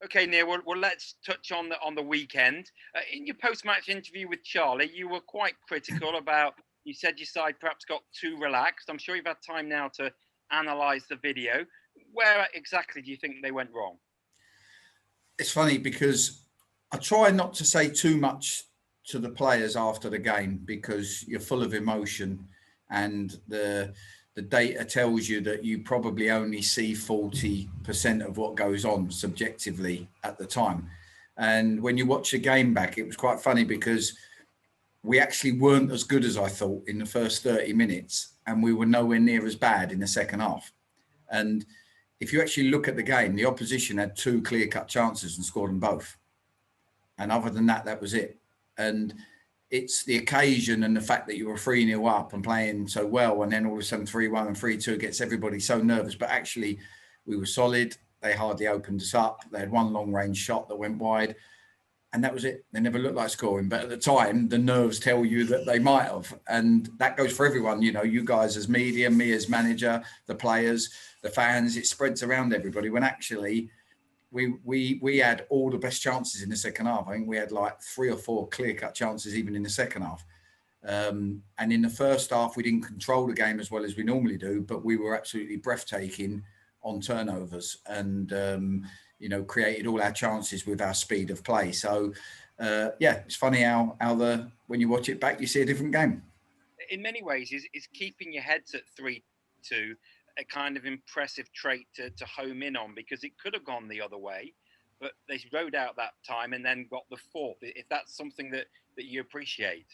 Okay, Neil. Well, let's touch on the weekend. In your post-match interview with Charlie, you were quite critical about. You said your side perhaps got too relaxed. I'm sure you've had time now to analyse the video. Where exactly do you think they went wrong? It's funny because I try not to say too much to the players after the game because you're full of emotion, and the data tells you that you probably only see 40% of what goes on subjectively at the time. And when you watch the game back, it was quite funny because we actually weren't as good as I thought in the first 30 minutes, and we were nowhere near as bad in the second half. And if you actually look at the game, the opposition had two clear-cut chances and scored them both. And other than that, that was it. And it's the occasion and the fact that you were 3-0 up and playing so well, and then all of a sudden 3-1 and 3-2 gets everybody so nervous. But actually, we were solid. They hardly opened us up. They had one long-range shot that went wide, and that was it. They never looked like scoring. But at the time, the nerves tell you that they might have. And that goes for everyone. You know, you guys as media, me as manager, the players, the fans, it spreads around everybody when actually we had all the best chances in the second half. I think we had like 3 or 4 clear-cut chances even in the second half. And in the first half, we didn't control the game as well as we normally do, but we were absolutely breathtaking on turnovers and, created all our chances with our speed of play. So, it's funny how when you watch it back, you see a different game. In many ways, is keeping your heads at 3-2 a kind of impressive trait to home in on, because it could have gone the other way, but they rode out that time and then got the fourth. If that's something that you appreciate.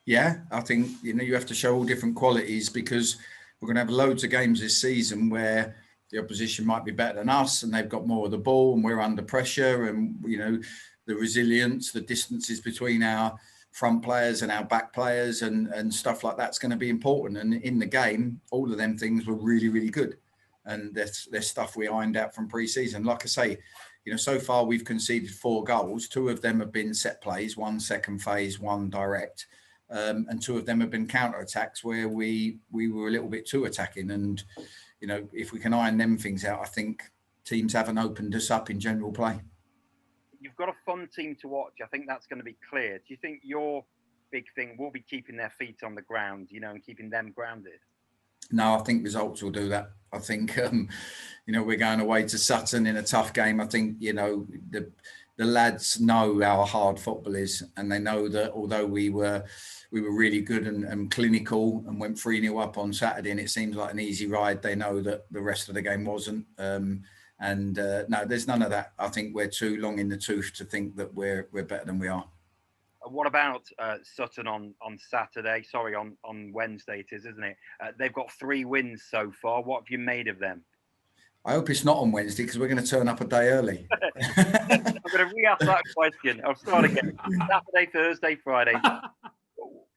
Yeah, I think, you have to show all different qualities because we're going to have loads of games this season where the opposition might be better than us and they've got more of the ball and we're under pressure, and, the resilience, the distances between our front players and our back players and stuff like that's going to be important. And in the game, all of them things were really, really good. And there's stuff we ironed out from pre-season. Like I say, so far we've conceded 4 goals. 2 of them have been set plays, 1 second phase, 1 direct. And 2 of them have been counter-attacks where we were a little bit too attacking. And, if we can iron them things out, I think teams haven't opened us up in general play. You've got a fun team to watch. I think that's going to be clear. Do you think your big thing will be keeping their feet on the ground, and keeping them grounded? No, I think results will do that. I think, we're going away to Sutton in a tough game. I think, the lads know how hard football is, and they know that although we were really good and clinical and went 3-0 up on Saturday and it seems like an easy ride, they know that the rest of the game wasn't. No, there's none of that. I think we're too long in the tooth to think that we're better than we are. What about Sutton on Saturday? Sorry, on Wednesday it is, isn't it? They've got 3 wins so far. What have you made of them? I hope it's not on Wednesday because we're going to turn up a day early. I'm going to re-ask that question. I'll start again. Saturday, Thursday, Friday.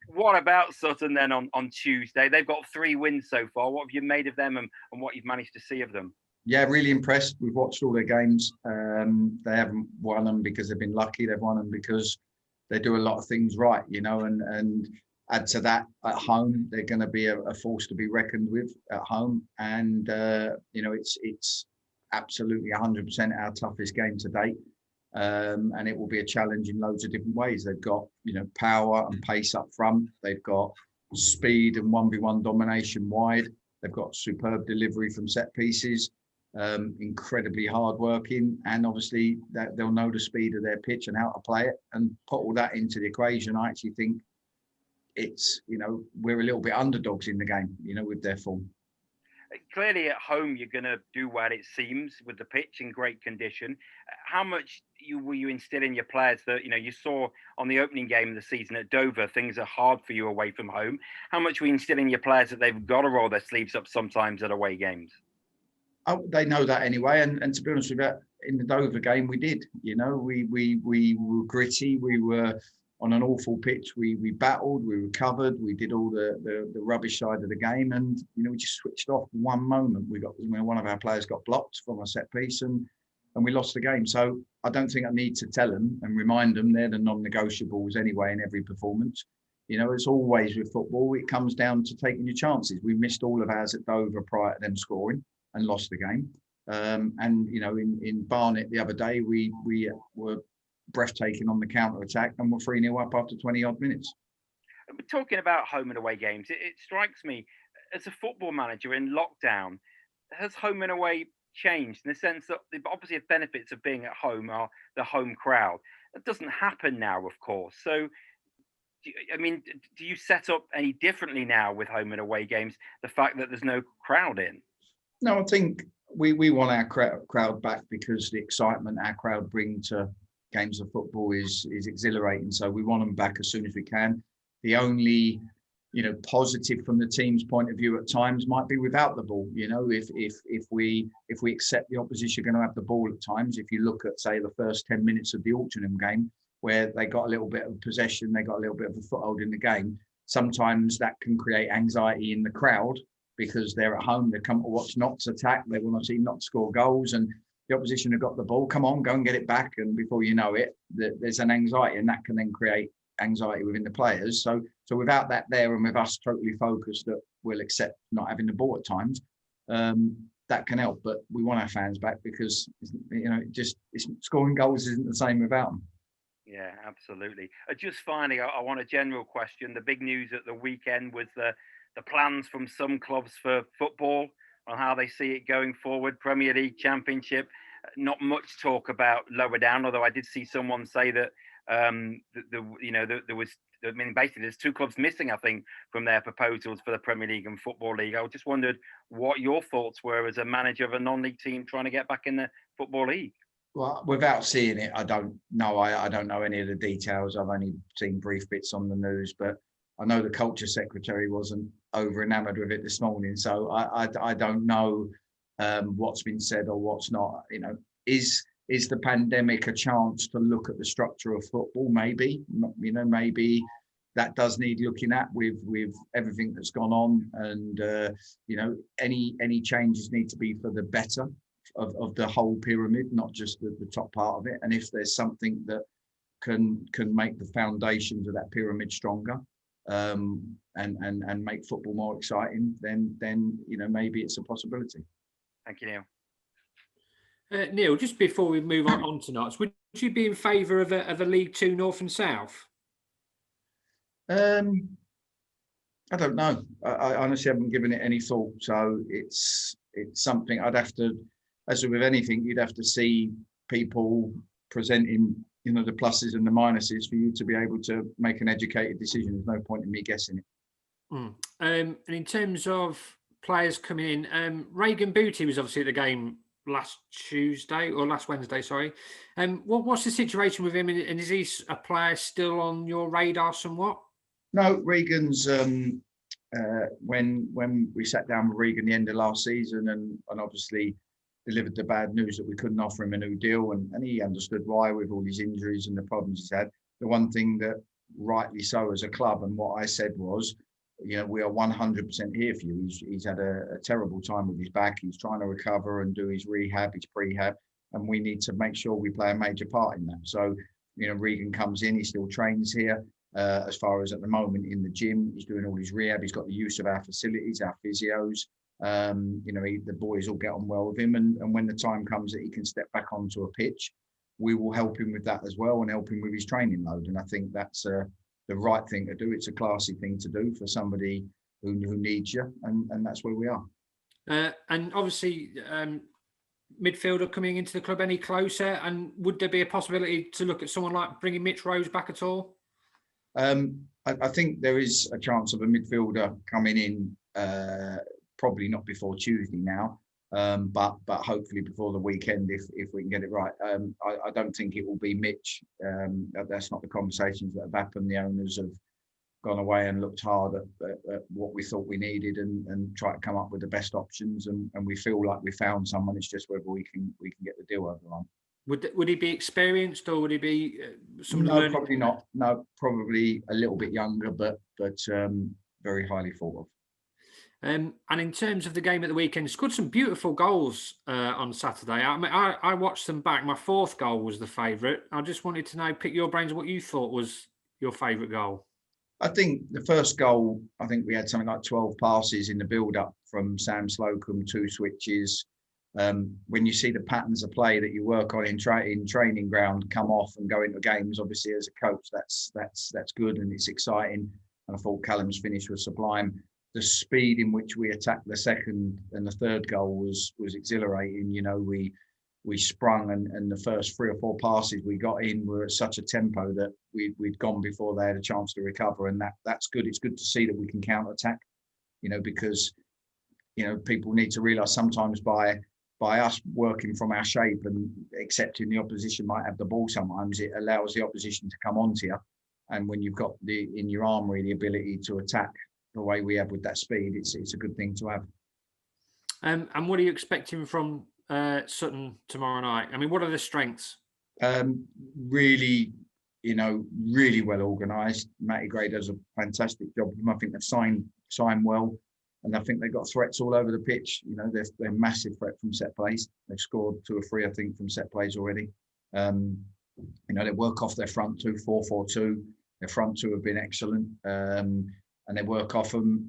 What about Sutton then on Tuesday? They've got 3 wins so far. What have you made of them and what you've managed to see of them? Yeah, really impressed. We've watched all their games. They haven't won them because they've been lucky. They've won them because they do a lot of things right, and add to that at home, they're going to be a force to be reckoned with at home. And, it's absolutely 100% our toughest game to date. And it will be a challenge in loads of different ways. They've got, power and pace up front. They've got speed and 1v1 domination wide. They've got superb delivery from set pieces. Incredibly hardworking, and obviously that they'll know the speed of their pitch and how to play it, and put all that into the equation. I actually think it's, we're a little bit underdogs in the game, with their form. Clearly at home you're going to do well, it seems, with the pitch in great condition. How much will you instill in your players that, you saw on the opening game of the season at Dover, things are hard for you away from home. How much will you instill in your players that they've got to roll their sleeves up sometimes at away games? Oh, they know that anyway, and to be honest with you, in the Dover game we did. We were gritty. We were on an awful pitch. We battled. We recovered. We did all the rubbish side of the game, and we just switched off one moment. One of our players got blocked from a set piece, and we lost the game. So I don't think I need to tell them and remind them they're the non-negotiables anyway in every performance. It's always with football. It comes down to taking your chances. We missed all of ours at Dover prior to them scoring and lost the game. And in Barnet the other day, we were breathtaking on the counter attack and were 3-0 up after 20 odd minutes. Talking about home and away games, it strikes me as a football manager in lockdown, has home and away changed in the sense that the obvious benefits of being at home are the home crowd. That doesn't happen now, of course. So, do you set up any differently now with home and away games? The fact that there's no crowd in. No, I think we want our crowd back because the excitement our crowd bring to games of football is exhilarating. So we want them back as soon as we can. The only positive from the team's point of view at times might be without the ball. If we accept the opposition are going to have the ball at times. If you look at, say, the first 10 minutes of the Altrincham game, where they got a little bit of possession, they got a little bit of a foothold in the game, sometimes that can create anxiety in the crowd because they're at home, they come to watch Notts attack, they want to see Notts score goals, and the opposition have got the ball, come on, go and get it back, and before you know it, there's an anxiety, and that can then create anxiety within the players. So without that there, and with us totally focused that we'll accept not having the ball at times, that can help. But we want our fans back because scoring goals isn't the same without them. Yeah, absolutely. Just finally, I want a general question. The big news at the weekend was the plans from some clubs for football on how they see it going forward. Premier League, Championship, not much talk about lower down. Although I did see someone say that there was. I mean, basically, there's two clubs missing, I think, from their proposals for the Premier League and Football League. I just wondered what your thoughts were as a manager of a non-league team trying to get back in the Football League. Well, without seeing it, I don't know. I don't know any of the details. I've only seen brief bits on the news, but I know the culture secretary wasn't over enamoured with it this morning. So I don't know what's been said or what's not. Is the pandemic a chance to look at the structure of football? Maybe. Maybe that does need looking at with everything that's gone on, and any changes need to be for the better of the whole pyramid, not just the top part of it. And if there's something that can make the foundations of that pyramid stronger, and make football more exciting, then maybe it's a possibility. Thank you, Neal. Neal, just before we move on to Notts, would you be in favour of a League Two North and South? I don't know. I honestly haven't given it any thought. So it's something I'd have to, as with anything, you'd have to see people presenting, the pluses and the minuses for you to be able to make an educated decision. There's no point in me guessing it. And in terms of players coming in, Regan Boyd was obviously at the game last Wednesday, sorry. What's the situation with him, and is he a player still on your radar somewhat? No, Regan's when we sat down with Regan the end of last season and obviously delivered the bad news that we couldn't offer him a new deal, and he understood why with all his injuries and the problems he's had. The one thing that rightly so as a club, and what I said was, we are 100% here for you. He's had a terrible time with his back. He's trying to recover and do his rehab, his prehab, and we need to make sure we play a major part in that. So, Regan comes in, he still trains here. As far as at the moment in the gym, he's doing all his rehab. He's got the use of our facilities, our physios. The boys will get on well with him, and when the time comes that he can step back onto a pitch, we will help him with that as well and help him with his training load. And I think that's the right thing to do. It's a classy thing to do for somebody who needs you, and that's where we are. And obviously, midfielder coming into the club any closer, and would there be a possibility to look at someone like bringing Mitch Rose back at all? I think there is a chance of a midfielder coming in, probably not before Tuesday now, but hopefully before the weekend if we can get it right. I don't think it will be Mitch. That's not the conversations that have happened. The owners have gone away and looked hard at what we thought we needed and try to come up with the best options, and we feel like we found someone. It's just whether we can get the deal over the line. Would he be experienced, or would he be No, probably not. No, probably a little bit younger, but very highly thought of. And in terms of the game at the weekend, scored some beautiful goals on Saturday. I mean, I watched them back. My fourth goal was the favourite. I just wanted to know, pick your brains, what you thought was your favourite goal. I think the first goal, I think we had something like 12 passes in the build-up from Sam Slocum, 2 switches. when you see the patterns of play that you work on in training ground come off and go into games, obviously as a coach, that's good and it's exciting. And I thought Callum's finish was sublime. The speed in which we attacked the second and the third goal was exhilarating. You know, we sprung and the first 3 or 4 passes we got in were at such a tempo that we'd gone before they had a chance to recover, and that's good. It's good to see that we can counter attack. You know, because people need to realise sometimes by us working from our shape and accepting the opposition might have the ball, sometimes it allows the opposition to come onto you. And when you've got in your armoury the ability to attack the way we have with that speed, it's a good thing to have. And what are you expecting from Sutton tomorrow night? I mean, what are the strengths? Really well organised. Matty Gray does a fantastic job. I think they've signed well, and I think they've got threats all over the pitch. You know, they're a massive threat from set plays. They've scored 2 or 3, I think, from set plays already. They work off their front 2, 4-4-2. Their front 2 have been excellent. And they work off them,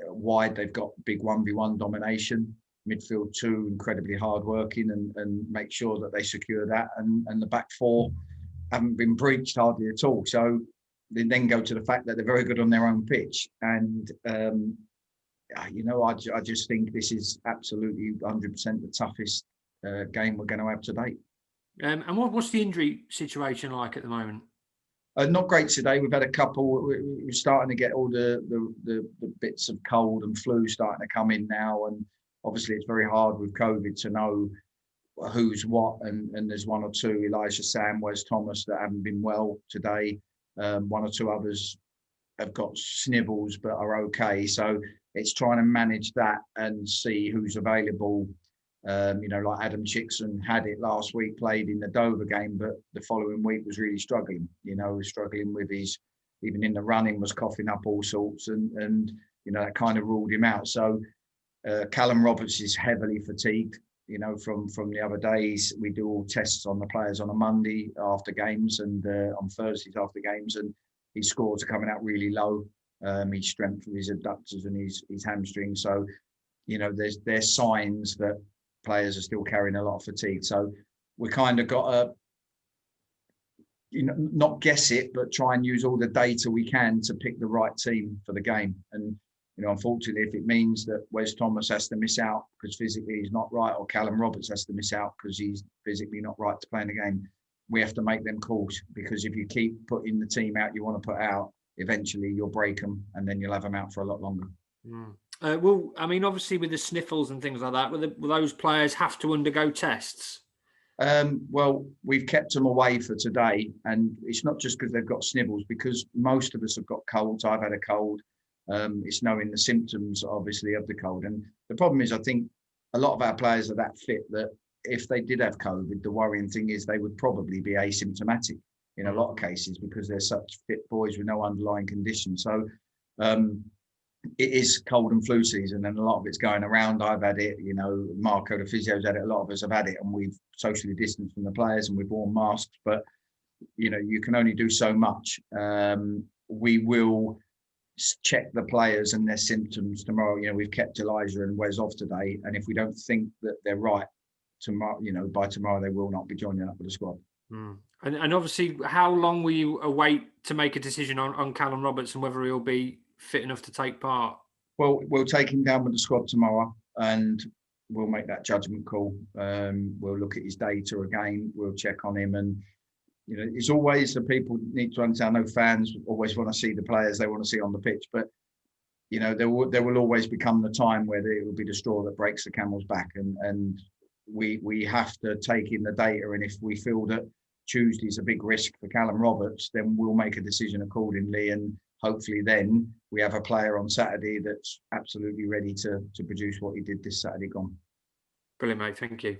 wide. They've got big 1v1 domination. Midfield 2, incredibly hardworking and make sure that they secure that. And the back 4 haven't been breached hardly at all. So they then go to the fact that they're very good on their own pitch. And, I just think this is absolutely 100% the toughest game we're going to have to date. And what's the injury situation like at the moment? Not great today. We've had a couple. We're starting to get all the bits of cold and flu starting to come in now, and obviously it's very hard with COVID to know who's what. And there's 1 or 2, Elijah Sam, Wes Thomas, that haven't been well today. 1 or 2 others have got snivels but are okay. So it's trying to manage that and see who's available. Like Adam Chickson had it last week, played in the Dover game, but the following week was really struggling. Was struggling with even in the running, was coughing up all sorts, and that kind of ruled him out. So Callum Roberts is heavily fatigued. From the other days, we do all tests on the players on a Monday after games and on Thursdays after games, and his scores are coming out really low. His strength of his adductors and his hamstring. So, there's signs that players are still carrying a lot of fatigue. So we kind of got to, not guess it, but try and use all the data we can to pick the right team for the game. And, unfortunately, if it means that Wes Thomas has to miss out because physically he's not right, or Callum Roberts has to miss out because he's physically not right to play in the game, we have to make them calls, because if you keep putting the team out you want to put out, eventually you'll break them and then you'll have them out for a lot longer. Obviously with the sniffles and things like that, will those players have to undergo tests? Well, we've kept them away for today, and it's not just because they've got snivels, because most of us have got colds. I've had a cold. It's knowing the symptoms, obviously, of the cold. And the problem is, I think a lot of our players are that fit that if they did have COVID, the worrying thing is they would probably be asymptomatic in a lot of cases, because they're such fit boys with no underlying condition. So it is cold and flu season, and a lot of it's going around. I've had it, Marco, the physio's had it, a lot of us have had it, and we've socially distanced from the players and we've worn masks, but you can only do so much. We will check the players and their symptoms tomorrow. We've kept Elijah and Wes off today, and if we don't think that they're right tomorrow, by tomorrow they will not be joining up with the squad. And obviously, how long will you await to make a decision on Callum Roberts and whether he'll be fit enough to take part? Well, we'll take him down with the squad tomorrow and we'll make that judgment call. We'll look at his data again. We'll check on him, and it's always the people need to understand. I know fans always want to see the players they want to see on the pitch, but there will always become the time where it will be the straw that breaks the camel's back, and we have to take in the data. And if we feel that Tuesday's a big risk for Callum Roberts, then we'll make a decision accordingly, and hopefully then we have a player on Saturday that's absolutely ready to produce what he did this Saturday gone. Brilliant, mate. Thank you.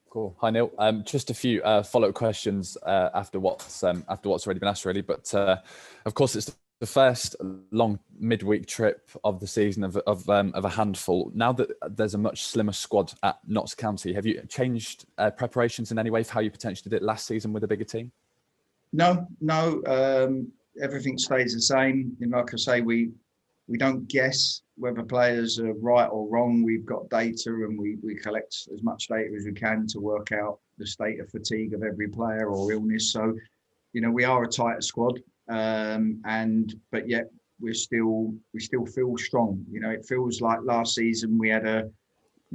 Cool. Hi, Neal. Just a few follow-up questions after what's already been asked, really. But of course, it's the first long midweek trip of the season of a handful. Now that there's a much slimmer squad at Notts County, have you changed preparations in any way for how you potentially did it last season with a bigger team? No. Everything stays the same. Like I say, we we don't guess whether players are right or wrong. We've got data, and we collect as much data as we can to work out the state of fatigue of every player or illness. So, we are a tighter squad, but yet we still feel strong. It feels like last season we had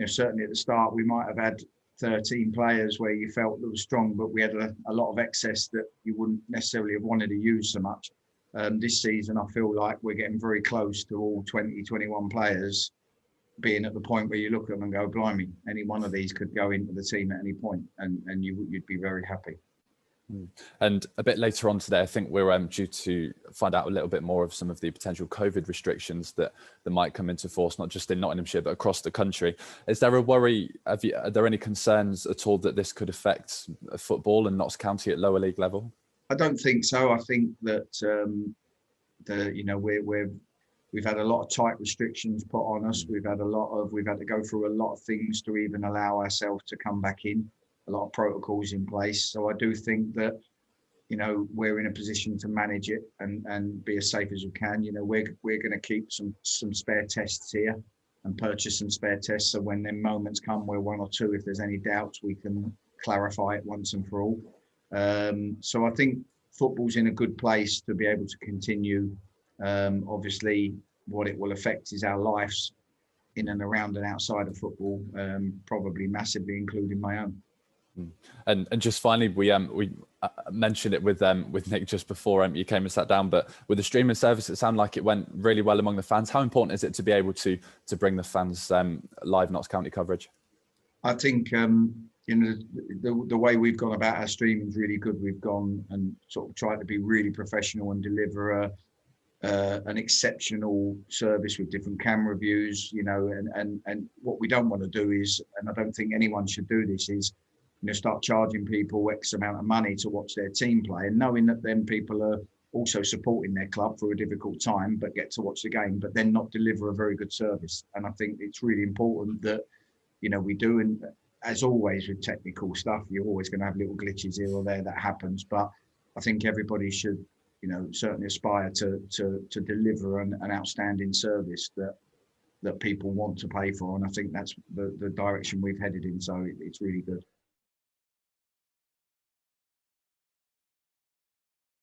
certainly at the start we might have had 13 players where you felt that was strong, but we had a lot of excess that you wouldn't necessarily have wanted to use so much. This season, I feel like we're getting very close to all 20, 21 players being at the point where you look at them and go, blimey, any one of these could go into the team at any point, and you'd be very happy. And a bit later on today, I think we're due to find out a little bit more of some of the potential COVID restrictions that might come into force, not just in Nottinghamshire, but across the country. Is there a worry? Are there any concerns at all that this could affect football and Notts County at lower league level? I don't think so. I think that we've had a lot of tight restrictions put on us. We've had to go through a lot of things to even allow ourselves to come back in. A lot of protocols in place. So I do think that we're in a position to manage it and be as safe as we can. We're going to keep some spare tests here and purchase some spare tests. So when them moments come where one or two, if there's any doubts, we can clarify it once and for all. So I think football's in a good place to be able to continue. Obviously, what it will affect is our lives in and around and outside of football, probably massively, including my own. And just finally, we mentioned it with Nick just before you came and sat down. But with the streaming service, it sounded like it went really well among the fans. How important is it to be able to bring the fans live Notts County coverage? I think the way we've gone about our streaming is really good. We've gone and sort of tried to be really professional and deliver an exceptional service with different camera views. And what we don't want to do is, and I don't think anyone should do this, is start charging people X amount of money to watch their team play, and knowing that then people are also supporting their club through a difficult time, but get to watch the game, but then not deliver a very good service. And I think it's really important that, we do. And as always with technical stuff, you're always going to have little glitches here or there that happens. But I think everybody should, certainly aspire to deliver an outstanding service that people want to pay for. And I think that's the direction we've headed in. So it's really good.